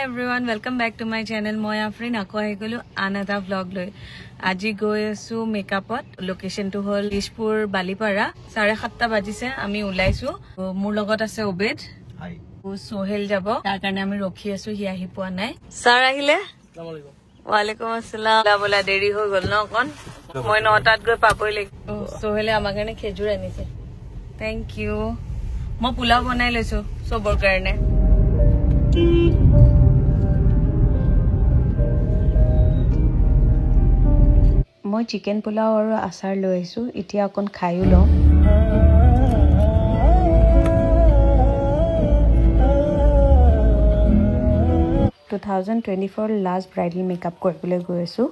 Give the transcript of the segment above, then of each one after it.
everyone, welcome back to my channel. Moi Afrin ako ahi golu another vlog loi. Aji goi asu makeup location to hol Dishpur Balipara 7:30 bajise ami ulaisu. Mur logot ase Obed. Hi. Sohel jabo. Tar karone ami rokhi asu hi ahi poa nai. Sir ahile? Assalamu alaikum. Wa alaikum assalam. Bola deri ho gol no kon. Moi 9 goi papoi le. Sohele amar karone khejur anise. Thank you. Mo pulao banai laisu sobor karone. মই chicken pulao আৰু আচাৰ লৈ আহিছো এতিয়া অকন খাইও লওঁ 2024 last ব্ৰাইডল makeup কৰিবলৈ গৈ আছো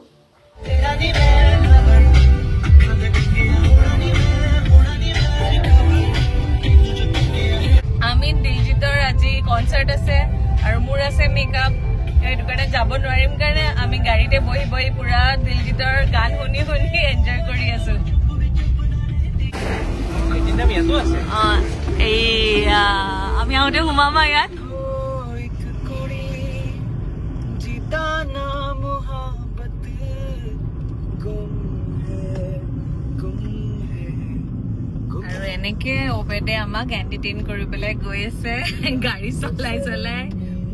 আমি দিলজিতৰ আজি কনসাৰ্ট আছে আৰু মোৰ আছে মেকআপ এইটো কাৰণে যাব নোৱাৰিম কাৰণে আমি গাড়ীতে বহি বহি পুৰা দিলজিতৰ গান শুনি শুনি এনজয় কৰি আছো আমি আহোঁতে সোমামা ইয়াত আৰু এনেকে অবেদে আমাক এণ্টাৰটেইন কৰিবলৈ গৈ আছে গাড়ী চলাই চলাই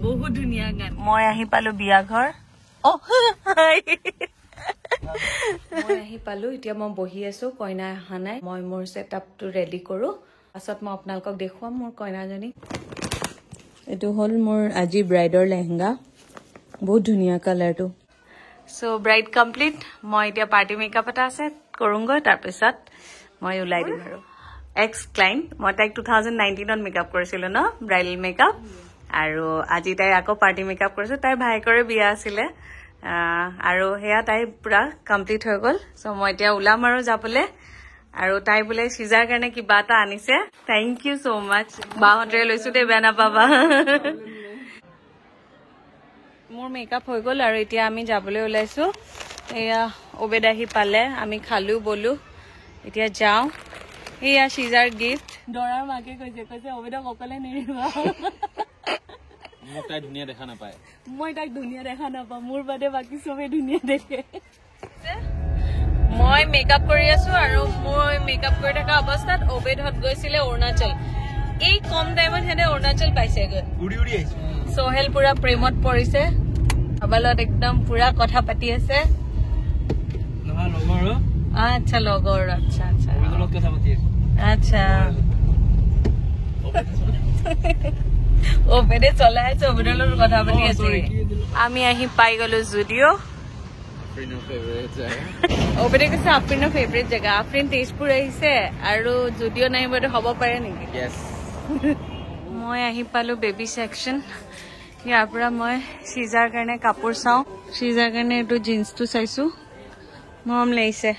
বহুত ধুনীয়া গান মই আহি পালো বিয়া ঘৰ মই আহি পালো এতিয়া মই বহি আছো কইনা অহা নাই মই মোৰ সেটআপটো ৰেডি কৰো পাছত মই আপোনালোকক দেখুৱাম মোৰ কইনাজনী এইটো হল মোৰ আজি ব্ৰাইডৰ লেহেঙ্গা বহুত ধুনীয়া কালাৰটো সো ব্ৰাইড কমপ্লিট মই এতিয়া পাৰ্টি মেকআপ এটা আছে কৰোঁগৈ তাৰ পিছত মই উলাই দিম আৰু এক্স ক্লাইণ্ট মই তাইক 2019 ত মেকআপ কৰিছিলো ন ব্ৰাইডল মেকআপ আৰু আজি তাই আকৌ পাৰ্টি মেকআপ কৰিছো তাইৰ ভাইকৰে বিয়া আছিলে আৰু হেয়া তাই পুৰা কমপ্লিট হৈ গল সো মই এতিয়া উলাম আৰু যাবলে আৰু তাই বোলে সিজাৰ কাৰণে কিবা এটা আনিছে থ্যাংক ইউ সো মাচ বাহতে লৈছো দে বেয়া নাপাবা মোৰ মেকআপ হৈ গল আৰু এতিয়া আমি যাবলৈ ওলাইছো এয়া ওবেদ আহি পালে আমি খালো বলো এতিয়া যাও এয়া সিজাৰ গিফট ডৰাৰ মাকে কৈছে ওবেদক অকলে নেৰিবা মই তাই ধুনিয়া দেখা নাপায় মই তাক ধুনিয়া দেখা নাপাওঁ মোৰ বাদে বাকি সবে ধুনিয়া দেখে মই মেকআপ কৰি আছো আৰু মই মেকআপ কৰি থকা অৱস্থাত ওবেদহত গৈছিলে অৰুণাচল এই কম টাইমত হেনে অৰুণাচল পাইছেগৈ উৰি উৰি আহিছে সোহেল পুৰা প্ৰেমত পৰিছে আবালত একদম পুৰা কথা পাতি আছে নহয় লগৰ আচ্ছা লগৰ আচ্ছা আচ্ছা লগত কথা পাতি আছে আচ্ছা ওবেদে চলাই আছে ওবেদৰ লগত কথা পাতি আছে আমি আহি পাই গলো জুডিও ওবেদে কৈছে আফ্ৰিনৰ ফেভৰেট জেগা আফ্ৰিন তেজপুৰ আহিছে আৰু জুডিও নাই বলে হ'ব পাৰে নেকি মই আহি পালো বেবী সেকশন ইয়াৰ পৰা মই সিজাৰ কাৰণে কাপোৰ চাওঁ সিজাৰ কাৰণে এইটো জিন্সটো চাইছো মৰম লাগিছে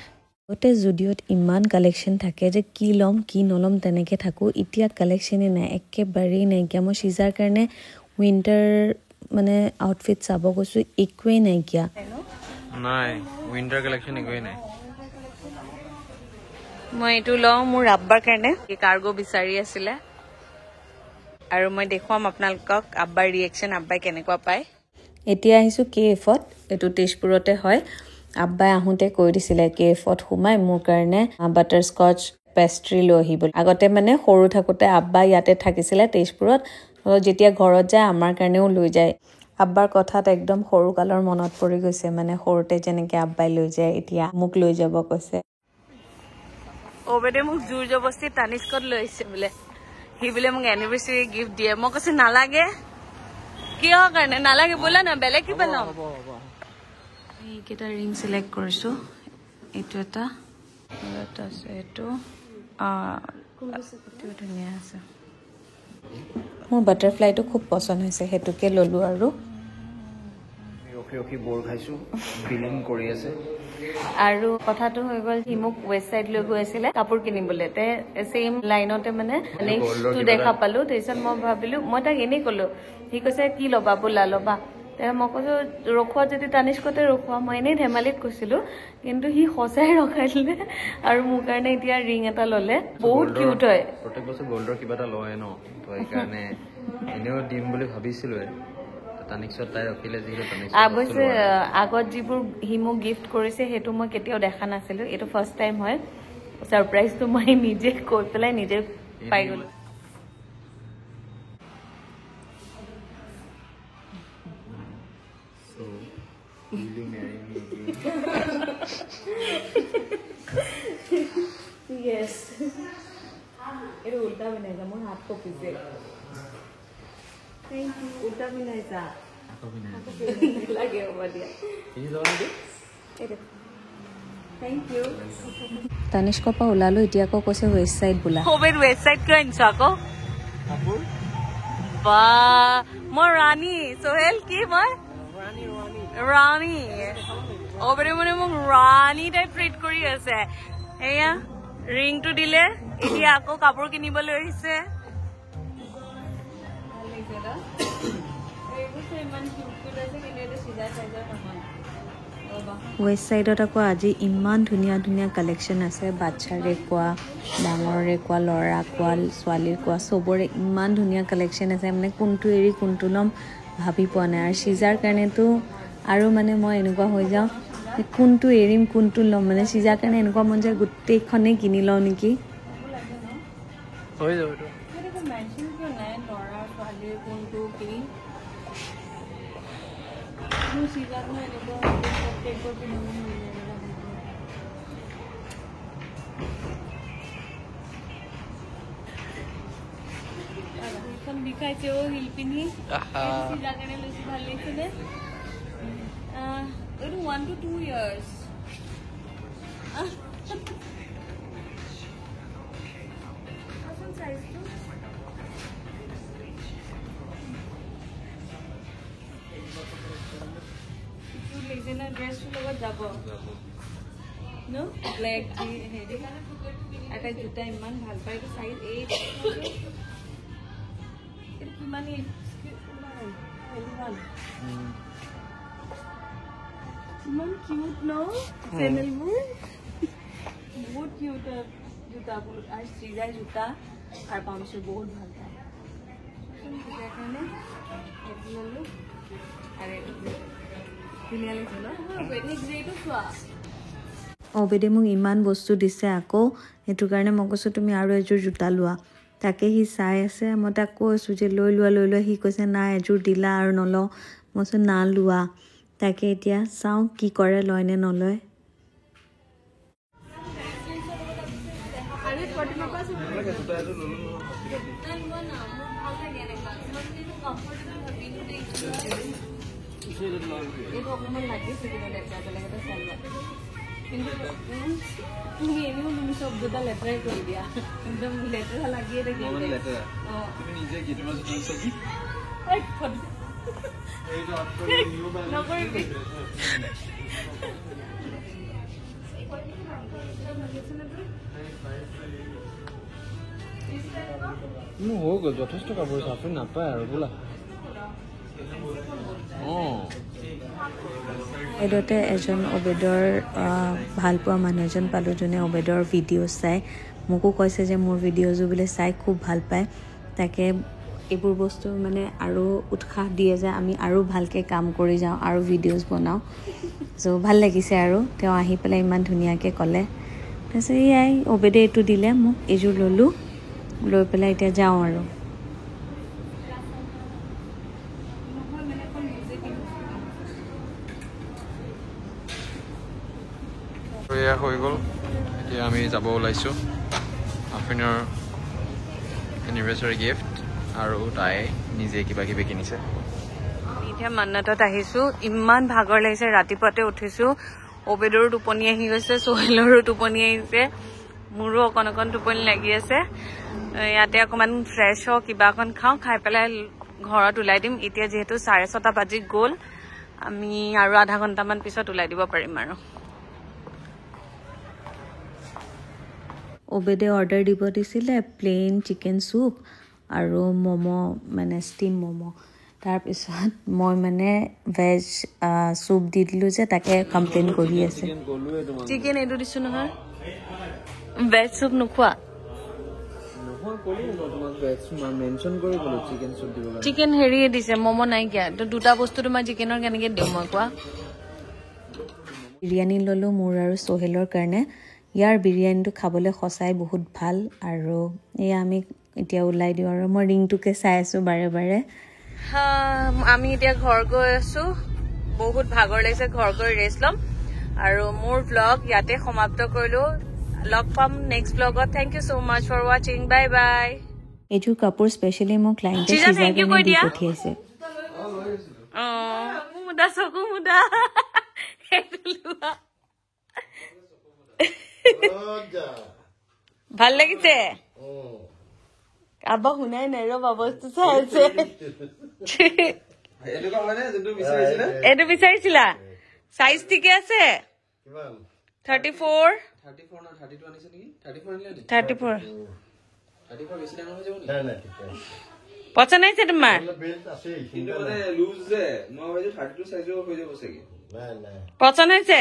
ওতে জুডিওত ইমান কালেকশন থাকে যে কি লম কি নলম তেনেকে থাকো এতিয়া কালেকশনে নাই একেবাৰেই নাইকিয়া মই সিজাৰ কাৰণে উইন্টাৰ মানে আউটফিট চাব গৈছো একোৱেই নাইকিয়া নাই উইন্টাৰ কালেকশন একোৱেই নাই মই এইটো লওঁ মোৰ আব্বাৰ কাৰণে কাৰ্গো বিচাৰি আছিলে আৰু মই দেখুৱাম আপোনালোকক আব্বাৰ ৰিয়েকশন আব্বাই কেনেকুৱা পায় এতিয়া আহিছো কেএফত এইটো তেজপুৰতে হয় আব্বাই আহোঁতে কৈ দিছিলে কেএফত সোমাই মোৰ কাৰণে বাটাৰ স্কচ পেষ্ট্ৰি লৈ আহিব আগতে মানে সৰু থাকোতে আব্বা ইয়াতে থাকিছিলে তেজপুৰত যেতিয়া ঘৰত যায় আমাৰ কাৰণেও লৈ যায় আব্বাৰ কথাত একদম সৰু কালৰ মনত পৰি গৈছে মানে সৰুতে যেনেকে আব্বাই লৈ যায় এতিয়া মোক লৈ যাব কৈছে ওবেদে মোক জোৰ জবস্তি তানিস্কত লৈ আহিছে বোলে সি বোলে মোক এনিভাৰ্চাৰী গিফ্ট দিয়ে মই কৈছে নালাগে কিয় কাৰণে নালাগে বোলা না বেলেগ কিবা ল'ম এইকেইটা ৰিং সিলেক্ট কৰিছো এইটো এটা আছে এইটো ধুনীয়া আছে মোৰ বাটাৰফ্লাইটো খুব পছন্দ হৈছে সেইটোকে ললো আৰু ৰখি বৰ খাইছো ফিলিং কৰি আছে আৰু কথাটো হৈ গল সি মোক ৱেষ্ট সাইড লৈ গৈ আছিলে কাপোৰ কিনিবলৈ তে সেম লাইনতে মানে নেক্সটটো দেখা পালো তাৰপিছত মই ভাবিলো মই তাক এনেই কলো সি কৈছে কি ল'বা বোলা ল'বা মই কৈছো ৰখোৱা যদি তানিস্কতে ৰখোৱা মই এনেই ধেমালিত কৈছিলো কিন্তু সি সঁচাই ৰখাই দিলে আৰু মোৰ কাৰণে এতিয়া ৰিং এটা ললে বহুত কিউট হয় প্ৰত্যেক বছৰ গোল্ডৰ কিবা এটা লয় ন তো এই কাৰণে এনেও দিম বুলি ভাবিছিলো তানিক্সত তাই ৰখিলে যিহেতু তানিক্স অৱশ্যে আগত যিবোৰ সি মোক গিফ্ট কৰিছে সেইটো মই কেতিয়াও দেখা নাছিলো এইটো ফাৰ্ষ্ট টাইম হয় সাৰপ্ৰাইজটো মই নিজে কৈ পেলাই নিজে পাই গলো So, will you marry me again? Yes. Itu ulta binaisa, মোৰ হাত কঁপিছে। Thank you. ulta binaisa. আকৌ বিনাই লাগে হ'ব দিয়া। এই যাব নেকি? Thank you. তানিষ্কৰ পৰা ওলালো এতিয়া আকৌ কৈছে ৱেষ্ট চাইড বোলা। কোভিড ৱেষ্ট চাইড কিয় আনিছ আকৌ? কাপোৰ? বা মই ৰাণী সোহেল কি মই? ৰাণী অবৰে মানে মোক ৰাণী টাইপ ট্ৰিট কৰি আছে এয়া ৰিংটো দিলে এতিয়া আকৌ কাপোৰ কিনিবলৈ আহিছে ৱেষ্ট চাইডত আকৌ আজি ইমান ধুনীয়া ধুনীয়া কালেকশ্যন আছে বাচ্চাৰে কোৱা ডাঙৰৰে কোৱা ল'ৰা কোৱা ছোৱালীৰ কোৱা চবৰে ইমান ধুনীয়া কালেকশ্যন আছে মানে কোনটো এৰি কোনটো ল'ম ভাবি পোৱা নাই আৰু চিজাৰ কাৰণেতো আৰু মানে মই এনেকুৱা হৈ যাওঁ কোনটো এৰিম কোনটো ল'ম মানে চিজাৰ কাৰণে এনেকুৱা মন যায় গোটেইখনেই কিনি লওঁ নেকি হৈ যাব তো দিখাইছে ও হিল পিন্ধি চিজাৰ কাৰণে লৈছো ভাল লাগিছে নে It 1 to 2 years. What size too? You lazy na dress to logo jabo. No? Black tea heavy. Ata juta iman bhal pai to size 8. It kimani ইমান কিউট ন চেনেলবোৰ বহুত কিউট জোতাবোৰ আৰু চিজাৰ জোতা আৰু পামচু বহুত ভাল পায় সেইকাৰণে এইটো ল'লো আৰু এইটো ধুনীয়া লাগিছে ন গ্ৰেটো চোৱা অবেদে মোক ইমান বস্তু দিছে আকৌ সেইটো কাৰণে মই কৈছোঁ তুমি আৰু এযোৰ জোতা লোৱা তাকে সি চাই আছে মই তাক কৈছোঁ যে লৈ লোৱা সি কৈছে নাই এযোৰ দিলা আৰু নলওঁ মই কৈছোঁ না লোৱা তাকে এতিয়া চাওঁ কি কৰে লয় নে নলয় তুমি এনেও তুমি চব দুটা লেতেৰাই কৰি দিয়া একদম লেতেৰা লাগিয়ে থাকে হৈ গ'ল যথেষ্ট কাপোৰ আছে আপুনি নাপায় আৰু বোলা এইদতে এজন অবেদৰ ভাল পোৱা মানুহ এজন পালোঁ যোনে অবেদৰ ভিডিঅ' চাই মোকো কৈছে যে মোৰ ভিডিঅ'জো বোলে চাই খুব ভাল পায় তাকে এইবোৰ বস্তু মানে আৰু উৎসাহ দিয়ে যে আমি আৰু ভালকৈ কাম কৰি যাওঁ আৰু ভিডিঅ'জ বনাওঁ চ' ভাল লাগিছে আৰু তেওঁ আহি পেলাই ইমান ধুনীয়াকৈ ক'লে তাৰপিছত এয়াই অবেদে এইটো দিলে মোক এইযোৰ ল'লোঁ লৈ পেলাই এতিয়া যাওঁ আৰু এয়া হৈ গ'ল এতিয়া আমি যাব ওলাইছোঁ আফিনৰ এনিভাৰ্চাৰী গিফ্ট আৰু তাই নিজে কিবা কিবি কিনিছে এতিয়া মান্নাতত আহিছোঁ ইমান ভাগৰ লাগিছে ৰাতিপুৱাতে উঠিছোঁ অবেদৰো টোপনি আহি গৈছে সোহেলৰো টোপনি আহিছে মোৰো অকণ অকণ টোপনি লাগি আছে ইয়াতে অকণমান ফ্ৰেছ হওঁ কিবা অকণ খাওঁ খাই পেলাই ঘৰত ওলাই দিম এতিয়া যিহেতু 6:30 বাজি গ'ল আমি আৰু আধা ঘণ্টামান পিছত ওলাই দিব পাৰিম আৰু অবেদে অৰ্ডাৰ দিব দিছিলে প্লেইন চিকেন চুপ আৰু ম'ম' মানে ষ্টিম ম'ম' তাৰপিছত মই মানে ভেজ চুপ দি দিলোঁ যে তাকে কমপ্লেইন কৰি আছে চিকেন এইটো দিছোঁ নহয় ভেজ চুপ নোখোৱা নহয় ক'লো মই তোমাক মেনশ্যন কৰি ক'লো চিকেন চুপ দিব কাৰণে চিকেন হেৰিয়ে দিছে ম'ম' নাইকিয়া তো দুটা বস্তু তোমাৰ চিকেনৰ কেনেকে দিওঁ মই কোৱা বিৰিয়ানী ল'লো মোৰ আৰু সোহেলৰ কাৰণে ইয়াৰ বিৰিয়ানীটো খাবলৈ সঁচাই বহুত ভাল আৰু এয়া আমি এতিয়া ওলাই দিওঁ আৰু মই ৰিংটোকে চাই আছো বাৰে বাৰে আমি এতিয়া ঘৰ গৈ আছো বহুত ভাগৰ লাগিছে ঘৰ গৈ ৰেষ্ট ল'ম আৰু মোৰ ব্লগ ইয়াতে সমাপ্ত কৰিলো লগ পাম নেক্সট ব্লগত thank you so much for ৱাচিং বাই বাই এইযোৰ কাপোৰ স্পেচিয়েলি মোৰ ক্লায়েণ্টে সিজাৰ কাৰণে দি পঠিয়াইছে মুদা চকু মুদা ভাল লাগিছে আব্বা শুনাই নাই ৰবা বস্তু চাই আছে এইটো বিচাৰিছিলা সাইজ ঠিকে আছে 34 পচন্দ হৈছে তোমাৰ পচন্দ হৈছে